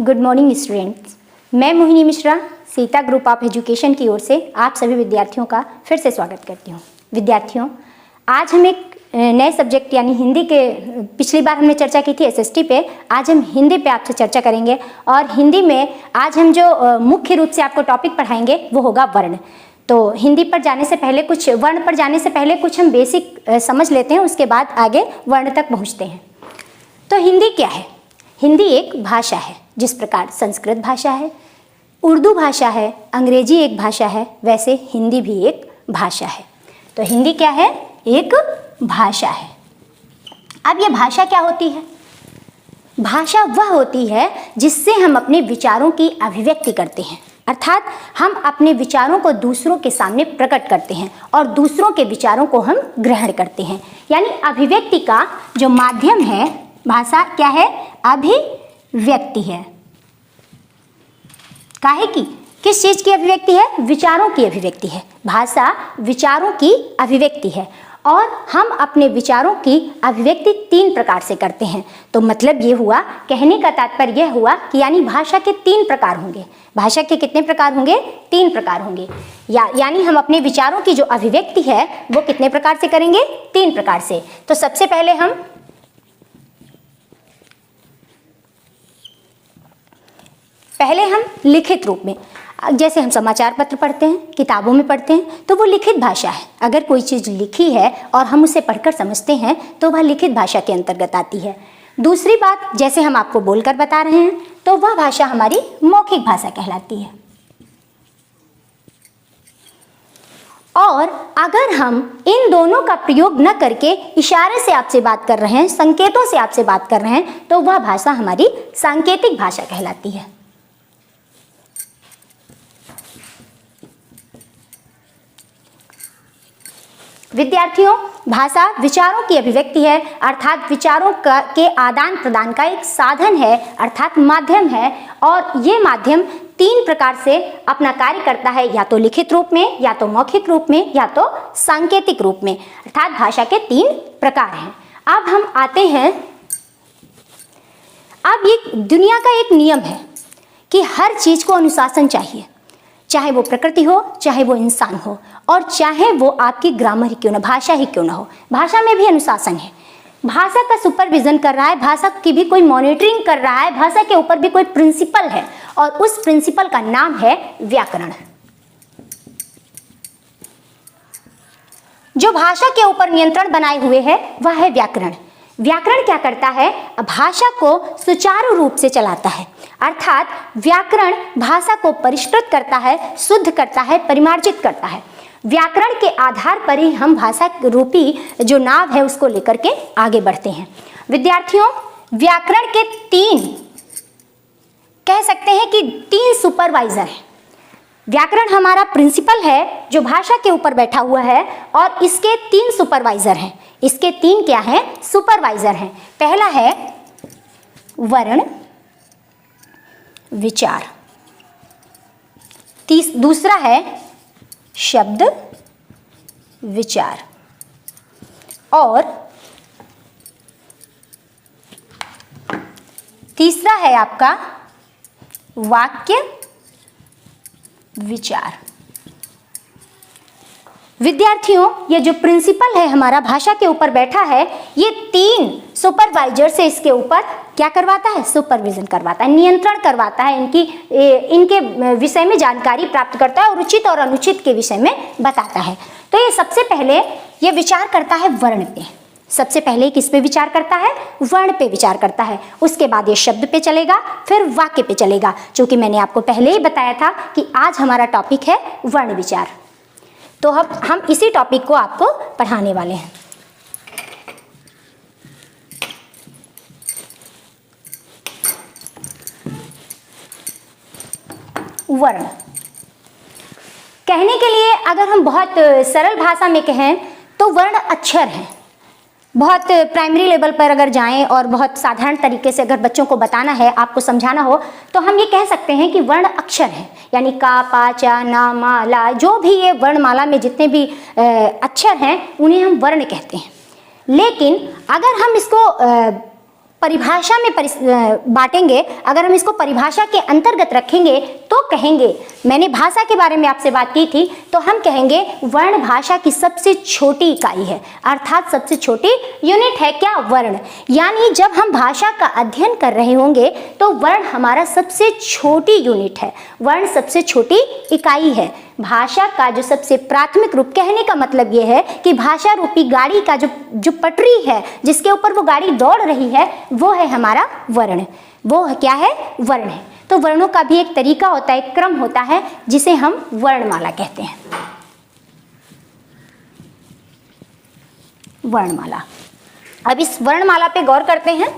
Good morning students. मैं Mohini Mishra Sita group of education की ओर से आप सभी विद्यार्थियों का फिर से स्वागत करती हूँ। विद्यार्थियों, आज हम एक नए सब्जेक्ट यानी हिंदी के, पिछली बार हमने चर्चा की थी एसएसटी पे, आज हम हिंदी पे आपसे चर्चा करेंगे। और हिंदी में आज हम जो मुख्य रूप से आपको टॉपिक पढ़ाएंगे वो होगा वर्ण। तो हिंदी पर जाने से पहले, कुछ वर्ण पर जाने से पहले कुछ हम बेसिक समझ लेते हैं, उसके बाद आगे वर्ण तक पहुँचते हैं। तो हिंदी क्या है? हिंदी एक भाषा है। जिस प्रकार संस्कृत भाषा है, उर्दू भाषा है, अंग्रेजी एक भाषा है, वैसे हिंदी भी एक भाषा है। तो हिंदी क्या है? एक भाषा है। अब ये भाषा क्या होती है? भाषा वह होती है जिससे हम अपने विचारों की अभिव्यक्ति करते हैं, अर्थात हम अपने विचारों को दूसरों के सामने प्रकट करते हैं और दूसरों के विचारों को हम ग्रहण करते हैं। यानी अभिव्यक्ति का जो माध्यम है, भाषा क्या है? अभिव्यक्ति है। काहे की? किस चीज की अभिव्यक्ति है? विचारों की अभिव्यक्ति है। भाषा विचारों की अभिव्यक्ति है और हम अपने विचारों की अभिव्यक्ति 3 प्रकार से करते हैं। तो मतलब ये हुआ, कहने का तात्पर्य यह हुआ कि यानी भाषा के 3 प्रकार होंगे। भाषा के कितने प्रकार होंगे? 3 प्रकार होंगे। यानी हम अपने विचारों की जो अभिव्यक्ति है वो कितने प्रकार से करेंगे? 3 प्रकार से। तो सबसे पहले हम लिखित रूप में, जैसे हम समाचार पत्र पढ़ते हैं, किताबों में पढ़ते हैं, तो वो लिखित भाषा है। अगर कोई चीज़ लिखी है और हम उसे पढ़कर समझते हैं तो वह लिखित भाषा के अंतर्गत आती है। दूसरी बात, जैसे हम आपको बोलकर बता रहे हैं तो वह भाषा हमारी मौखिक भाषा कहलाती है। और अगर हम इन दोनों का प्रयोग न करके इशारे से आपसे बात कर रहे हैं, संकेतों से आपसे बात कर रहे हैं, तो वह भाषा हमारी सांकेतिक भाषा कहलाती है। विद्यार्थियों, भाषा विचारों की अभिव्यक्ति है, अर्थात विचारों के आदान प्रदान का एक साधन है, अर्थात माध्यम है। और ये माध्यम 3 प्रकार से अपना कार्य करता है, या तो लिखित रूप में, या तो मौखिक रूप में, या तो सांकेतिक रूप में। अर्थात भाषा के 3 प्रकार हैं। अब हम आते हैं, अब ये दुनिया का एक नियम है कि हर चीज को अनुशासन चाहिए, चाहे वो प्रकृति हो, चाहे वो इंसान हो, और चाहे वो आपकी ग्रामर ही क्यों ना, भाषा ही क्यों ना हो। भाषा में भी अनुशासन है। भाषा का सुपरविजन कर रहा है, भाषा की भी कोई मॉनिटरिंग कर रहा है, भाषा के ऊपर भी कोई प्रिंसिपल है, और उस प्रिंसिपल का नाम है व्याकरण। जो भाषा के ऊपर नियंत्रण बनाए हुए है वह है व्याकरण। व्याकरण क्या करता है? भाषा को सुचारू रूप से चलाता है, अर्थात व्याकरण भाषा को परिष्कृत करता है, शुद्ध करता है, परिमार्जित करता है। व्याकरण के आधार पर ही हम भाषा रूपी जो नाव है उसको लेकर के आगे बढ़ते हैं। विद्यार्थियों, व्याकरण के 3, कह सकते हैं कि 3 सुपरवाइजर हैं। व्याकरण हमारा प्रिंसिपल है जो भाषा के ऊपर बैठा हुआ है, और इसके 3 सुपरवाइजर हैं। इसके 3 क्या हैं? सुपरवाइजर हैं। पहला है वर्ण विचार, दूसरा है शब्द विचार, और तीसरा है आपका वाक्य विचार। विद्यार्थियों, ये जो प्रिंसिपल है हमारा भाषा के ऊपर बैठा है, ये 3 सुपरवाइजर से इसके ऊपर क्या करवाता है? सुपरविजन करवाता है, नियंत्रण करवाता है, इनके विषय में जानकारी प्राप्त करता है और उचित और अनुचित के विषय में बताता है। तो ये सबसे पहले ये विचार करता है वर्ण पे। सबसे पहले किस पे विचार करता है? वर्ण पे विचार करता है। उसके बाद ये शब्द पे चलेगा, फिर वाक्य पे चलेगा। चूंकि मैंने आपको पहले ही बताया था कि आज हमारा टॉपिक है वर्ण विचार, तो अब हम इसी टॉपिक को आपको पढ़ाने वाले हैं। वर्ण कहने के लिए अगर हम बहुत सरल भाषा में कहें तो वर्ण अक्षर हैं। बहुत प्राइमरी लेवल पर अगर जाएं और बहुत साधारण तरीके से अगर बच्चों को बताना है, आपको समझाना हो, तो हम ये कह सकते हैं कि वर्ण अक्षर हैं। यानी का, पा, चा, ना, मा, ला, जो भी ये वर्णमाला में जितने भी अक्षर हैं उन्हें हम वर्ण कहते हैं। लेकिन अगर हम इसको परिभाषा में बांटेंगे, अगर हम इसको परिभाषा के अंतर्गत रखेंगे तो कहेंगे, मैंने भाषा के बारे में आपसे बात की थी, तो हम कहेंगे वर्ण भाषा की सबसे छोटी इकाई है, अर्थात सबसे छोटी यूनिट है क्या, वर्ण। यानी जब हम भाषा का अध्ययन कर रहे होंगे तो वर्ण हमारा सबसे छोटी यूनिट है, वर्ण सबसे छोटी इकाई है। भाषा का जो सबसे प्राथमिक रूप, कहने का मतलब ये है कि भाषा रूपी गाड़ी का जो पटरी है, जिसके ऊपर वो गाड़ी दौड़ रही है, वो है हमारा वर्ण। वो क्या है, वर्ण है। तो वर्णों का भी एक तरीका होता है, एक क्रम होता है, जिसे हम वर्णमाला कहते हैं। वर्णमाला। अब इस वर्णमाला पे गौर करते हैं।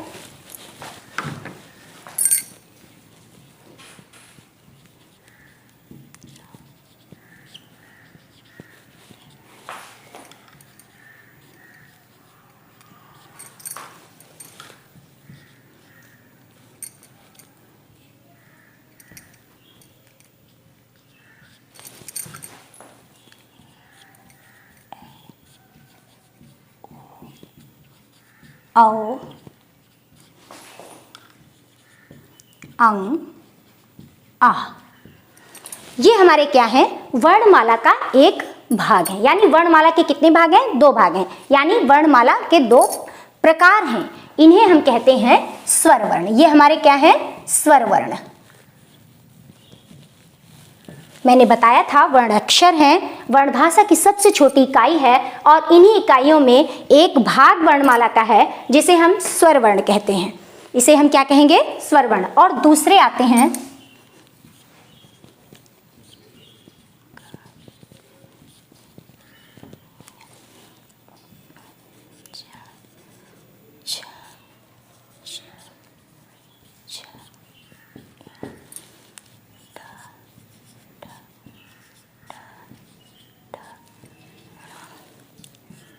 औ, अंग, आ, ये हमारे क्या है, वर्णमाला का एक भाग है। यानी वर्णमाला के कितने भाग हैं, 2 भाग हैं। यानी वर्णमाला के 2 प्रकार हैं, इन्हें हम कहते हैं स्वर वर्ण। ये हमारे क्या है, स्वर वर्ण। मैंने बताया था वर्ण अक्षर हैं, वर्ण भाषा की सबसे छोटी इकाई है, और इन्हीं इकाइयों में एक भाग वर्णमाला का है जिसे हम स्वर वर्ण कहते हैं। इसे हम क्या कहेंगे, स्वर वर्ण। और दूसरे आते हैं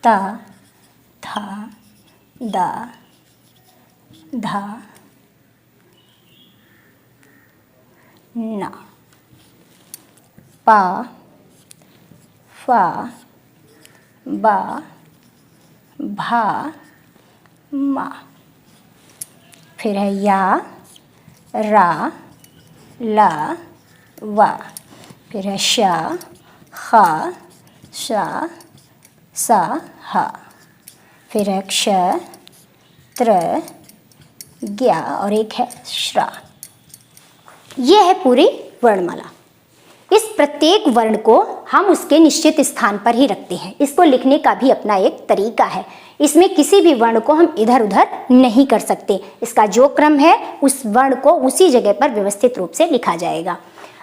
ता, था, दा, धा, ना, पा, फा, बा, भा, मा। फिर है या, रा, ला, वा। फिर है शा, खा, शा, सा, हा। फिर है क्ष, त्र, ज्ञा, और एक है श्रा। ये है पूरी वर्णमाला। इस प्रत्येक वर्ण को हम उसके निश्चित स्थान पर ही रखते हैं। इसको लिखने का भी अपना एक तरीका है। इसमें किसी भी वर्ण को हम इधर उधर नहीं कर सकते। इसका जो क्रम है उस वर्ण को उसी जगह पर व्यवस्थित रूप से लिखा जाएगा।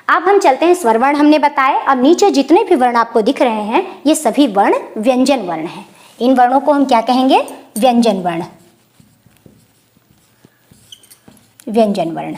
अब हम चलते हैं, स्वर वर्ण हमने बताए। अब नीचे जितने भी वर्ण आपको दिख रहे हैं ये सभी वर्ण व्यंजन वर्ण हैं। इन वर्णों को हम क्या कहेंगे, व्यंजन वर्ण। व्यंजन वर्ण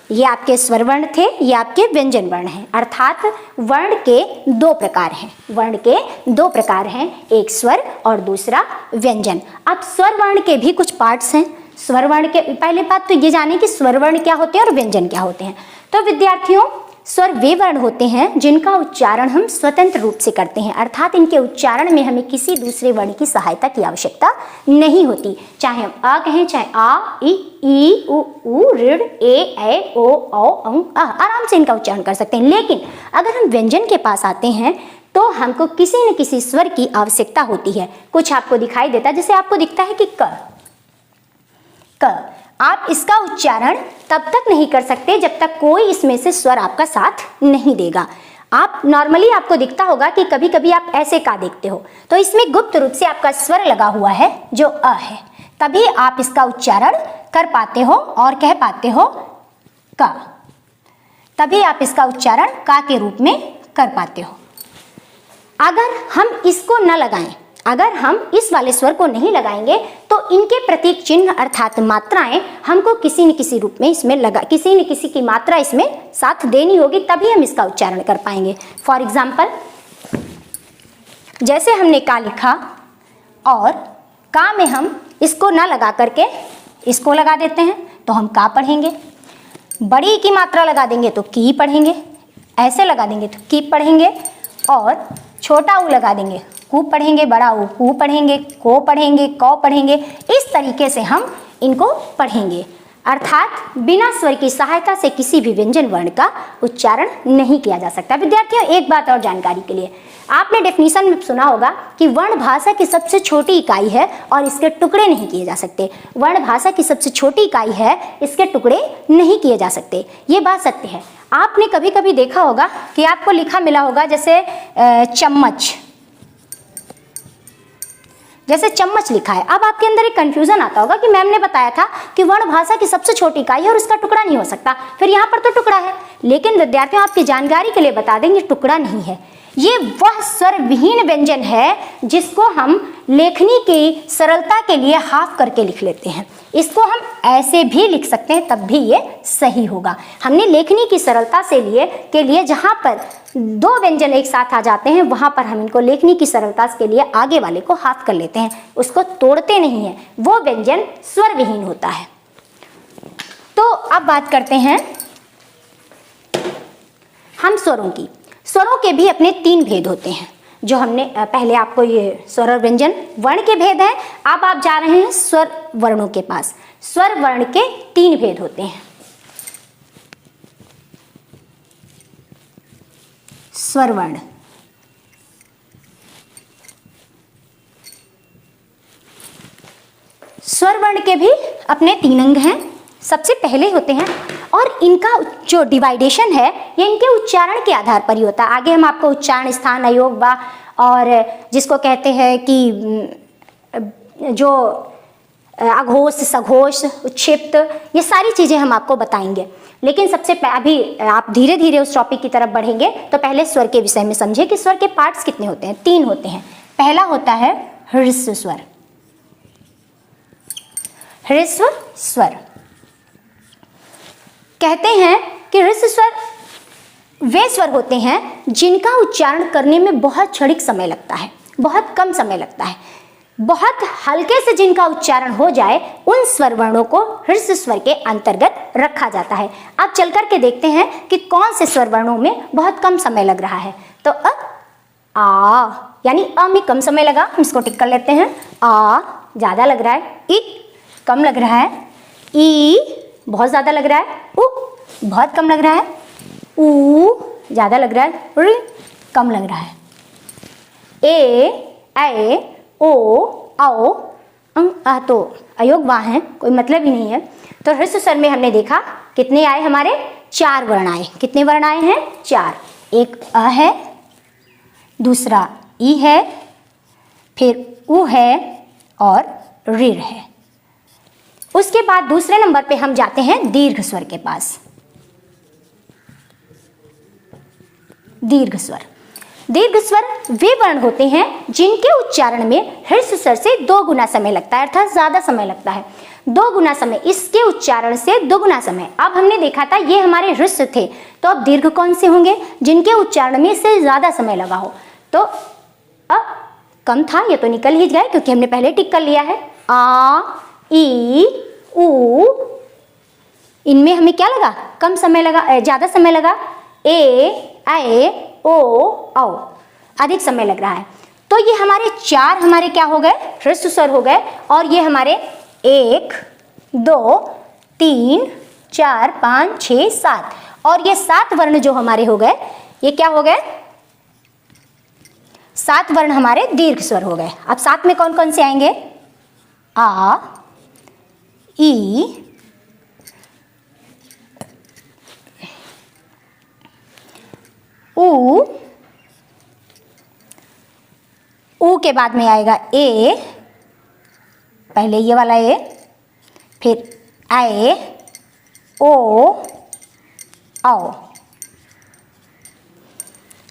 ये आपके स्वर वर्ण थे, ये आपके व्यंजन वर्ण हैं। अर्थात वर्ण के 2 प्रकार हैं। वर्ण के 2 प्रकार हैं, एक स्वर और दूसरा व्यंजन। अब स्वर वर्ण के भी कुछ पार्ट्स हैं। स्वर वर्ण के पहले बात तो ये जाने कि स्वर वर्ण क्या होते हैं और व्यंजन क्या होते हैं। तो विद्यार्थियों, स्वर वे वर्ण होते हैं जिनका उच्चारण हम स्वतंत्र रूप से करते हैं, अर्थात इनके उच्चारण में हमें किसी दूसरे वर्ण की सहायता की आवश्यकता नहीं होती। चाहे हम आ कहें, चाहे आ, ई, उ, ऋ, ए, ओ, औ, अंग, आ, आराम से इनका उच्चारण कर सकते हैं। लेकिन अगर हम व्यंजन के पास आते हैं तो हमको किसी न किसी स्वर की आवश्यकता होती है। कुछ आपको दिखाई देता है, जैसे आपको दिखता है कि क, आप इसका उच्चारण तब तक नहीं कर सकते जब तक कोई इसमें से स्वर आपका साथ नहीं देगा। आप नॉर्मली आपको दिखता होगा कि कभी कभी आप ऐसे का देखते हो, तो इसमें गुप्त रूप से आपका स्वर लगा हुआ है जो अ है, तभी आप इसका उच्चारण कर पाते हो और कह पाते हो का, तभी आप इसका उच्चारण का के रूप में कर पाते हो। अगर हम इसको न लगाएं, अगर हम इस वाले स्वर को नहीं लगाएंगे तो इनके प्रतीक चिन्ह अर्थात मात्राएं हमको किसी न किसी रूप में इसमें किसी न किसी की मात्रा इसमें साथ देनी होगी, तभी हम इसका उच्चारण कर पाएंगे। फॉर एग्जाम्पल, जैसे हमने का लिखा और का में हम इसको न लगा करके इसको लगा देते हैं तो हम का पढ़ेंगे। बड़ी की मात्रा लगा देंगे तो की पढ़ेंगे, ऐसे लगा देंगे तो की पढ़ेंगे, और छोटा ऊ लगा देंगे कू पढ़ेंगे, बड़ा ऊ कू पढ़ेंगे, को पढ़ेंगे, कौ पढ़ेंगे। इस तरीके से हम इनको पढ़ेंगे, अर्थात बिना स्वर की सहायता से किसी भी व्यंजन वर्ण का उच्चारण नहीं किया जा सकता। विद्यार्थियों, एक बात और जानकारी के लिए, आपने डेफिनेशन में सुना होगा कि वर्ण भाषा की सबसे छोटी इकाई है और इसके टुकड़े नहीं किए जा सकते। वर्ण भाषा की सबसे छोटी इकाई है, इसके टुकड़े नहीं किए जा सकते। ये बात सत्य है। आपने कभी कभी देखा होगा कि आपको लिखा मिला होगा जैसे चम्मच, जैसे चम्मच लिखा है। अब आपके अंदर एक कंफ्यूजन आता होगा कि मैम ने बताया था कि वर्ण भाषा की सबसे छोटी इकाई है और उसका टुकड़ा नहीं हो सकता, फिर यहाँ पर तो टुकड़ा है। लेकिन विद्यार्थियों, आपकी जानकारी के लिए बता देंगे, टुकड़ा नहीं है। ये वह स्वर विहीन व्यंजन है जिसको हम लेखनी की सरलता के लिए हाफ करके लिख लेते हैं। इसको हम ऐसे भी लिख सकते हैं, तब भी ये सही होगा। हमने लेखनी की सरलता के लिए जहाँ पर दो व्यंजन एक साथ आ जाते हैं, वहाँ पर हम इनको लेखनी की सरलता के लिए आगे वाले को हाफ कर लेते हैं, उसको तोड़ते नहीं हैं। वो व्यंजन स्वर विहीन होता है। तो अब बात करते हैं हम स्वरों की। स्वरों के भी अपने 3 भेद होते हैं, जो हमने पहले आपको ये स्वर और व्यंजन वर्ण के भेद हैं। अब आप जा रहे हैं स्वर वर्णों के पास। स्वर वर्ण के 3 भेद होते हैं। स्वर वर्ण, स्वर वर्ण के भी अपने 3 अंग हैं। सबसे पहले होते हैं, और इनका जो डिवाइडेशन है ये इनके उच्चारण के आधार पर ही होता है। आगे हम आपको उच्चारण, स्थान, अयोग, वा और जिसको कहते हैं कि जो अघोष, सघोष, उच्छिप्त, ये सारी चीज़ें हम आपको बताएंगे। लेकिन सबसे अभी आप धीरे धीरे उस टॉपिक की तरफ बढ़ेंगे, तो पहले स्वर के विषय में समझिए कि स्वर के पार्ट्स कितने होते हैं। 3 होते हैं। पहला होता है ह्रस्व स्वर। ह्रस्व स्वर कहते हैं कि ह्रस्व स्वर वे स्वर होते हैं जिनका उच्चारण करने में बहुत क्षणिक समय लगता है, बहुत कम समय लगता है। बहुत हल्के से जिनका उच्चारण हो जाए, उन स्वर वर्णों को ह्रस्व स्वर के अंतर्गत रखा जाता है। अब चल करके देखते हैं कि कौन से स्वर वर्णों में बहुत कम समय लग रहा है। तो आ यानी अ में कम समय लगा, हम इसको टिक कर लेते हैं। आ ज़्यादा लग रहा है, इ कम लग रहा है, ई बहुत ज़्यादा लग रहा है, उ बहुत कम लग रहा है, ऊ ज़्यादा लग रहा है, ऋ कम लग रहा है, ए ओ आओ तो अयोग वहाँ है, कोई मतलब ही नहीं है। तो ह्रस्व स्वर में हमने देखा कितने आए, हमारे 4 वर्ण आए। कितने वर्ण आए हैं? 4। एक अ है, दूसरा ई है, फिर उ है और ऋ है। उसके बाद दूसरे नंबर पे हम जाते हैं दीर्घ स्वर के पास। दीर्घ स्वर, दीर्घ स्वर वे वर्ण होते हैं जिनके उच्चारण में ह्रस्व स्वर से 2 गुना समय लगता है, अर्थात ज्यादा समय लगता है। 2 गुना समय, इसके उच्चारण से 2 गुना समय। अब हमने देखा था ये हमारे ह्रस्व थे, तो अब दीर्घ कौन से होंगे? जिनके उच्चारण में इससे ज्यादा समय लगा हो। तो कम था, ये तो निकल ही गए क्योंकि हमने पहले टिक कर लिया है। आ ई उ, इनमें हमें क्या लगा? कम समय लगा, ज्यादा समय लगा। ए ओ औ अधिक समय लग रहा है। तो ये हमारे 4 हमारे क्या हो गए? ह्रस्व स्वर हो गए। और ये हमारे 1 2 3 4 5 6 7, और ये 7 वर्ण जो हमारे हो गए, ये क्या हो गए? 7 वर्ण हमारे दीर्घ स्वर हो गए। अब 7 में कौन कौन से आएंगे? आ ई ऊ के बाद में आएगा ए, पहले ये वाला ए, फिर आए ओ आओ।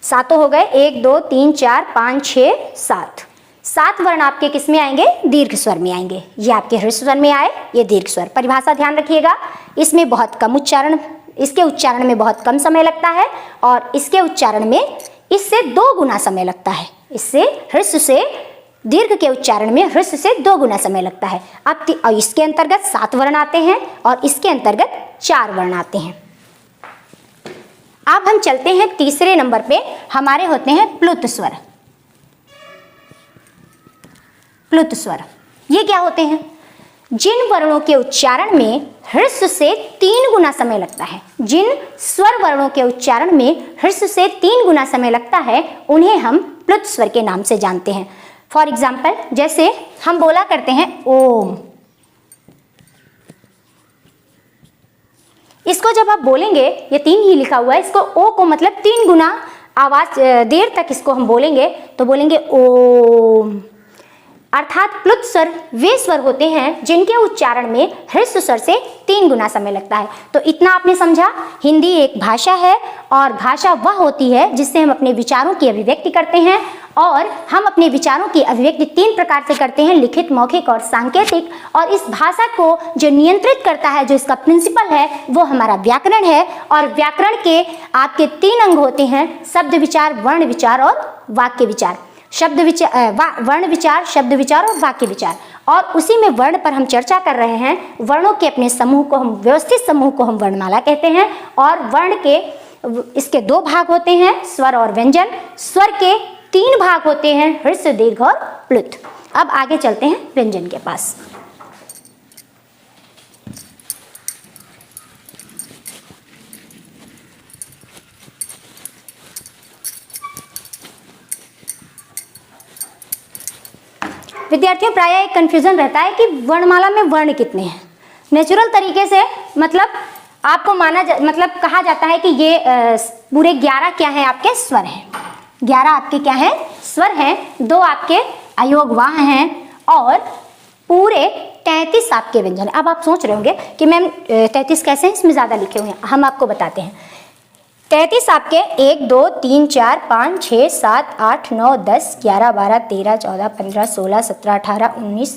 7 हो गए, 1 2 3 4 5 6 7। 7 वर्ण आपके किस में आएंगे? दीर्घ स्वर में आएंगे। ये आपके ह्रस्व स्वर में आए, ये दीर्घ स्वर। परिभाषा ध्यान रखिएगा, इसमें बहुत कम उच्चारण, इसके उच्चारण में बहुत कम समय लगता है, और इसके उच्चारण में इससे 2 गुना समय लगता है। इससे ह्रस्व से दीर्घ के उच्चारण में ह्रस्व से 2 गुना समय लगता है। अब इसके अंतर्गत 7 वर्ण आते हैं और इसके अंतर्गत 4 वर्ण आते हैं। अब हम चलते हैं तीसरे नंबर पे, हमारे होते हैं प्लुत स्वर। प्लुत स्वर ये क्या होते हैं? जिन वर्णों के उच्चारण में ह्रस्व से 3 गुना समय लगता है, जिन स्वर वर्णों के उच्चारण में ह्रस्व से 3 गुना समय लगता है, उन्हें हम प्लुत स्वर के नाम से जानते हैं। फॉर एग्जाम्पल, जैसे हम बोला करते हैं ओम, इसको जब आप बोलेंगे, ये 3 ही लिखा हुआ है, इसको ओ को मतलब 3 गुना आवाज देर तक इसको हम बोलेंगे तो बोलेंगे ओम। अर्थात प्लुत स्वर वे स्वर होते हैं जिनके उच्चारण में ह्रस्व स्वर से 3 गुना समय लगता है। तो इतना आपने समझा, हिंदी एक भाषा है और भाषा वह होती है जिससे हम अपने विचारों की अभिव्यक्ति करते हैं, और हम अपने विचारों की अभिव्यक्ति 3 प्रकार से करते हैं, लिखित, मौखिक और सांकेतिक। और इस भाषा को जो नियंत्रित करता है, जो इसका प्रिंसिपल है, वो हमारा व्याकरण है। और व्याकरण के आपके 3 अंग होते हैं, शब्द विचार, वर्ण विचार और वाक्य विचार। शब्द विचार, वर्ण विचार, शब्द विचार और वाक्य विचार। और उसी में वर्ण पर हम चर्चा कर रहे हैं। वर्णों के अपने समूह को हम, व्यवस्थित समूह को हम वर्णमाला कहते हैं। और वर्ण के इसके 2 भाग होते हैं, स्वर और व्यंजन। स्वर के 3 भाग होते हैं, ह्रस्व, दीर्घ और प्लुत। अब आगे चलते हैं व्यंजन के पास। विद्यार्थियों, प्रायः एक कंफ्यूजन रहता है कि वर्णमाला में वर्ण कितने हैं। नेचुरल तरीके से मतलब आपको मतलब कहा जाता है कि ये पूरे 11 क्या हैं, आपके स्वर हैं। 11 आपके क्या हैं, स्वर हैं। 2 आपके अयोगवाह हैं और पूरे 33 आपके व्यंजन। अब आप सोच रहे होंगे कि मैम 33 कैसे हैं, इसमें ज़्यादा लिखे हुए हैं। हम आपको बताते हैं। 33 आपके 1 2 3 4 5 6 7 8 9 10 11 12 13 14 15 16 17 18 19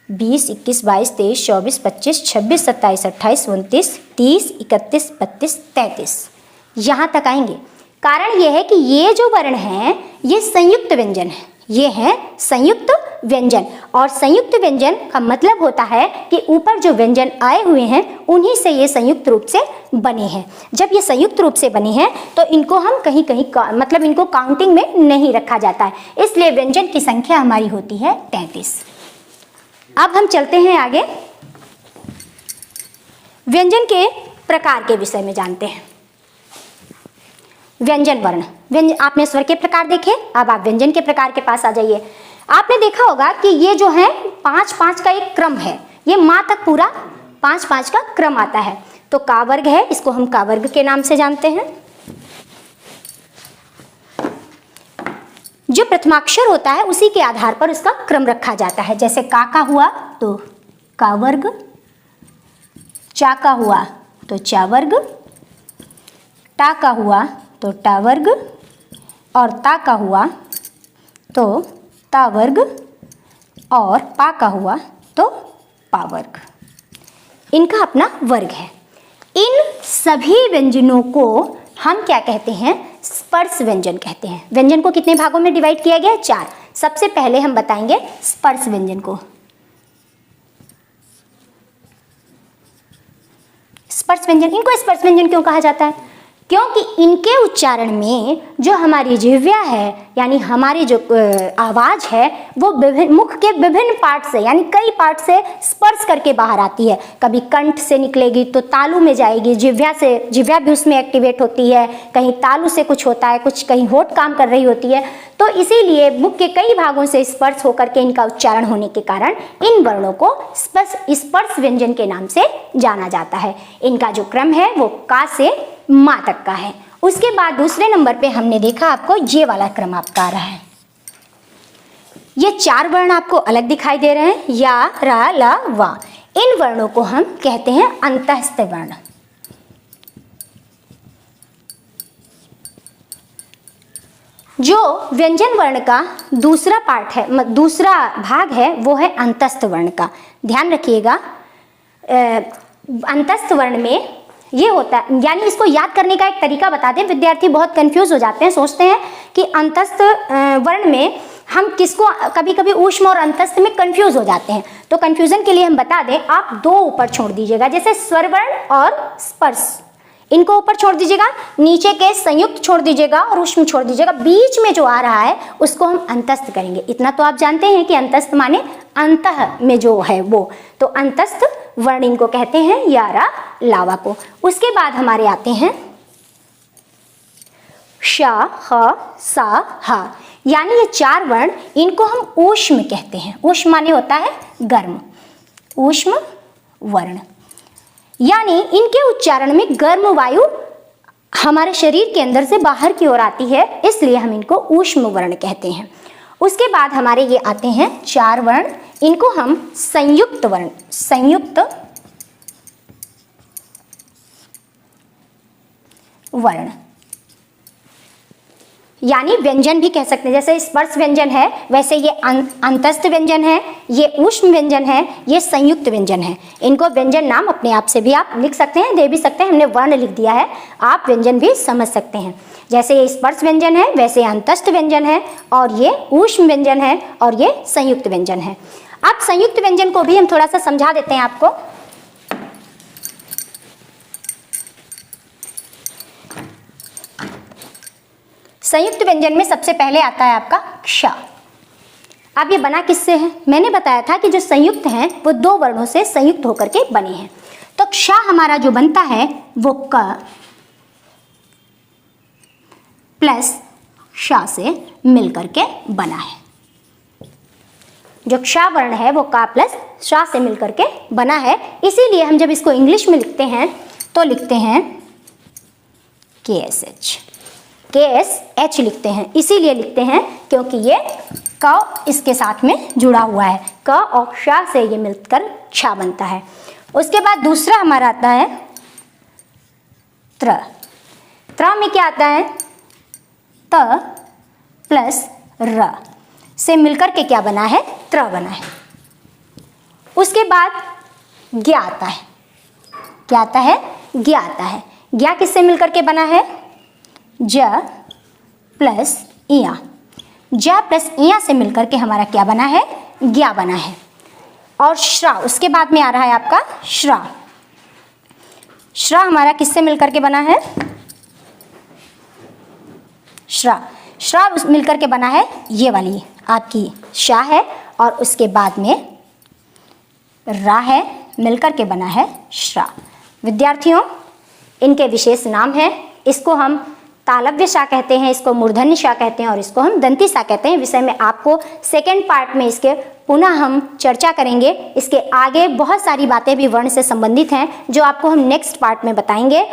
20 21 22 23 24 25 26 27 28 29 30 31 32 33 यहाँ तक आएंगे। कारण यह है कि ये जो वर्ण हैं ये संयुक्त व्यंजन है, ये हैं संयुक्त व्यंजन। और संयुक्त व्यंजन का मतलब होता है कि ऊपर जो व्यंजन आए हुए हैं उन्हीं से ये संयुक्त रूप से बने हैं। जब ये संयुक्त रूप से बने हैं तो इनको हम कहीं कहीं मतलब इनको काउंटिंग में नहीं रखा जाता है, इसलिए व्यंजन की संख्या हमारी होती है 33। अब हम चलते हैं आगे, व्यंजन के प्रकार के विषय में जानते हैं। व्यंजन वर्ण, व्यंजन, आपने स्वर के प्रकार देखे, अब आप व्यंजन के प्रकार के पास आ जाइए। आपने देखा होगा कि ये जो है 5-5 का एक क्रम है, ये माँ तक पूरा 5-5 का क्रम आता है। तो का वर्ग है, इसको हम का वर्ग के नाम से जानते हैं। जो प्रथमाक्षर होता है उसी के आधार पर उसका क्रम रखा जाता है। जैसे का हुआ तो का वर्ग, चा का हुआ तो चा वर्ग, टा का हुआ तो टा वर्ग, और ता का हुआ तो ता वर्ग, और पा का हुआ तो पा वर्ग। इनका अपना वर्ग है। इन सभी व्यंजनों को हम क्या कहते हैं, स्पर्श व्यंजन कहते हैं। व्यंजन को कितने भागों में डिवाइड किया गया है, 4। सबसे पहले हम बताएंगे स्पर्श व्यंजन को। स्पर्श व्यंजन, इनको स्पर्श व्यंजन क्यों कहा जाता है, क्योंकि इनके उच्चारण में जो हमारी जिह्वा है, यानी हमारी जो आवाज़ है, वो मुख के विभिन्न पार्ट से, यानी कई पार्ट से स्पर्श करके बाहर आती है। कभी कंठ से निकलेगी तो तालू में जाएगी, जिह्वा से, जिह्वा भी उसमें एक्टिवेट होती है, कहीं तालू से कुछ होता है, कुछ कहीं होठ काम कर रही होती है। तो इसीलिए मुख के कई भागों से स्पर्श होकर के इनका उच्चारण होने के कारण इन वर्णों को स्पर्श व्यंजन के नाम से जाना जाता है। इनका जो क्रम है वो का से माँ तक का है। उसके बाद दूसरे नंबर पे हमने देखा आपको ये वाला क्रम आपका आ रहा है। ये 4 वर्ण आपको अलग दिखाई दे रहे हैं, या, रा, ला, वा। इन वर्णों को हम कहते हैं अंतःस्थ वर्ण। जो व्यंजन वर्ण का दूसरा पार्ट है, दूसरा भाग है, वो है अंतःस्थ वर्ण का। ध्यान रखिएगा, अंतःस्थ वर्ण में ये होता है, यानी इसको याद करने का एक तरीका बता दें। विद्यार्थी बहुत कंफ्यूज हो जाते हैं, सोचते हैं कि अंतःस्थ वर्ण में हम किसको, कभी कभी ऊष्म और अंतःस्थ में कंफ्यूज हो जाते हैं। तो कंफ्यूजन के लिए हम बता दें, आप 2 ऊपर छोड़ दीजिएगा, जैसे स्वर वर्ण और स्पर्श, इनको ऊपर छोड़ दीजिएगा, नीचे के संयुक्त छोड़ दीजिएगा और ऊष्म छोड़ दीजिएगा। बीच में जो आ रहा है उसको हम अंतस्थ करेंगे। इतना तो आप जानते हैं कि अंतस्थ माने अंतः में जो है वो, तो अंतस्थ वर्ण इनको कहते हैं, यारा लावा को। उसके बाद हमारे आते हैं श, ह, सा, हा, यानी ये 4 वर्ण, इनको हम ऊष्म कहते हैं। ऊष्म माने होता है गर्म, ऊष्म वर्ण, यानी इनके उच्चारण में गर्म वायु हमारे शरीर के अंदर से बाहर की ओर आती है, इसलिए हम इनको ऊष्म वर्ण कहते हैं। उसके बाद हमारे ये आते हैं 4 वर्ण, इनको हम संयुक्त वर्ण, संयुक्त वर्ण यानी व्यंजन भी कह सकते हैं। जैसे स्पर्श व्यंजन है वैसे ये अंतस्थ व्यंजन है, ये ऊष्म व्यंजन है, ये संयुक्त व्यंजन है। इनको व्यंजन नाम अपने आप से भी आप लिख सकते हैं, दे भी सकते हैं, हमने वर्ण लिख दिया है, आप व्यंजन भी समझ सकते हैं। जैसे ये स्पर्श व्यंजन है वैसे अंतस्थ व्यंजन है, और ये ऊष्म व्यंजन है, और ये संयुक्त व्यंजन है। अब संयुक्त व्यंजन को भी हम थोड़ा सा समझा देते हैं आपको। संयुक्त व्यंजन में सबसे पहले आता है आपका क्ष। अब ये बना किससे है? मैंने बताया था कि जो संयुक्त हैं वो 2 वर्णों से संयुक्त होकर के बने हैं। तो क्ष हमारा जो बनता है वो क प्लस श से मिलकर के बना है। जो क्ष वर्ण है वो क प्लस श से मिलकर के बना है, इसीलिए हम जब इसको इंग्लिश में लिखते हैं तो लिखते हैं KSH, KSH लिखते हैं। इसीलिए लिखते हैं क्योंकि ये क इसके साथ में जुड़ा हुआ है, क और श से ये मिलकर क्ष बनता है। उसके बाद दूसरा हमारा आता है त्र। त्र में क्या आता है? त प्लस र से मिलकर के क्या बना है? त्र बना है। उसके बाद ज्ञ आता है। क्या आता है? ज्ञ आता है। ज्ञ किससे मिलकर के बना है? ज प्लस इया। ज प्लस इया से मिलकर के हमारा क्या बना है? ज्ञ बना है। और श्रा उसके बाद में आ रहा है आपका श्रा। श्रा हमारा किससे मिलकर के बना है? श्रा। श्रा मिलकर के बना है ये वाली आपकी शा है, और उसके बाद में रा है, मिलकर के बना है श्रा। विद्यार्थियों, इनके विशेष नाम हैं। इसको हम तालव्य सा कहते हैं, इसको मूर्धन्य सा कहते हैं, और इसको हम दंती सा कहते हैं। विषय में आपको सेकेंड पार्ट में इसके पुनः हम चर्चा करेंगे। इसके आगे बहुत सारी बातें भी वर्ण से संबंधित हैं जो आपको हम नेक्स्ट पार्ट में बताएंगे।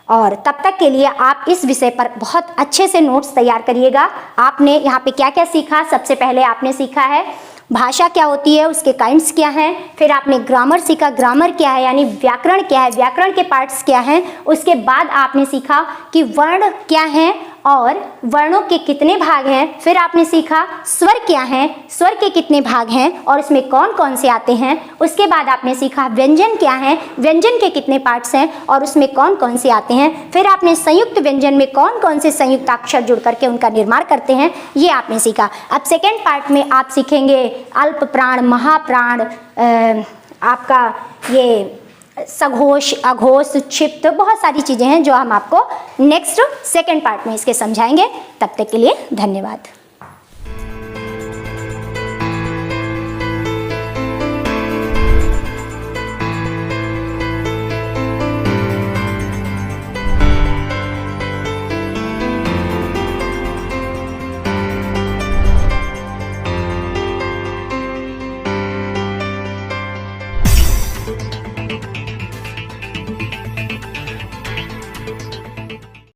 और तब तक के लिए आप इस विषय पर बहुत अच्छे से नोट्स तैयार करिएगा। आपने यहाँ पे क्या क्या सीखा? सबसे पहले आपने सीखा है भाषा क्या होती है, उसके काइंड्स क्या हैं। फिर आपने ग्रामर सीखा, ग्रामर क्या है यानी व्याकरण क्या है, व्याकरण के पार्ट्स क्या हैं। उसके बाद आपने सीखा कि वर्ण क्या हैं और वर्णों के कितने भाग हैं। फिर आपने सीखा स्वर क्या हैं, स्वर के कितने भाग हैं और इसमें कौन कौन से आते हैं। उसके बाद आपने सीखा व्यंजन क्या हैं, व्यंजन के कितने पार्ट्स हैं और उसमें कौन कौन से आते हैं। फिर आपने संयुक्त व्यंजन में कौन कौन से संयुक्त अक्षर जुड़ करके उनका निर्माण करते हैं, ये आपने सीखा। अब सेकेंड पार्ट में आप सीखेंगे अल्प प्राण, महाप्राण, आपका ये सघोष, अघोष, क्षिप्त, बहुत सारी चीज़ें हैं जो हम आपको नेक्स्ट सेकेंड पार्ट में इसके समझाएंगे। तब तक के लिए धन्यवाद।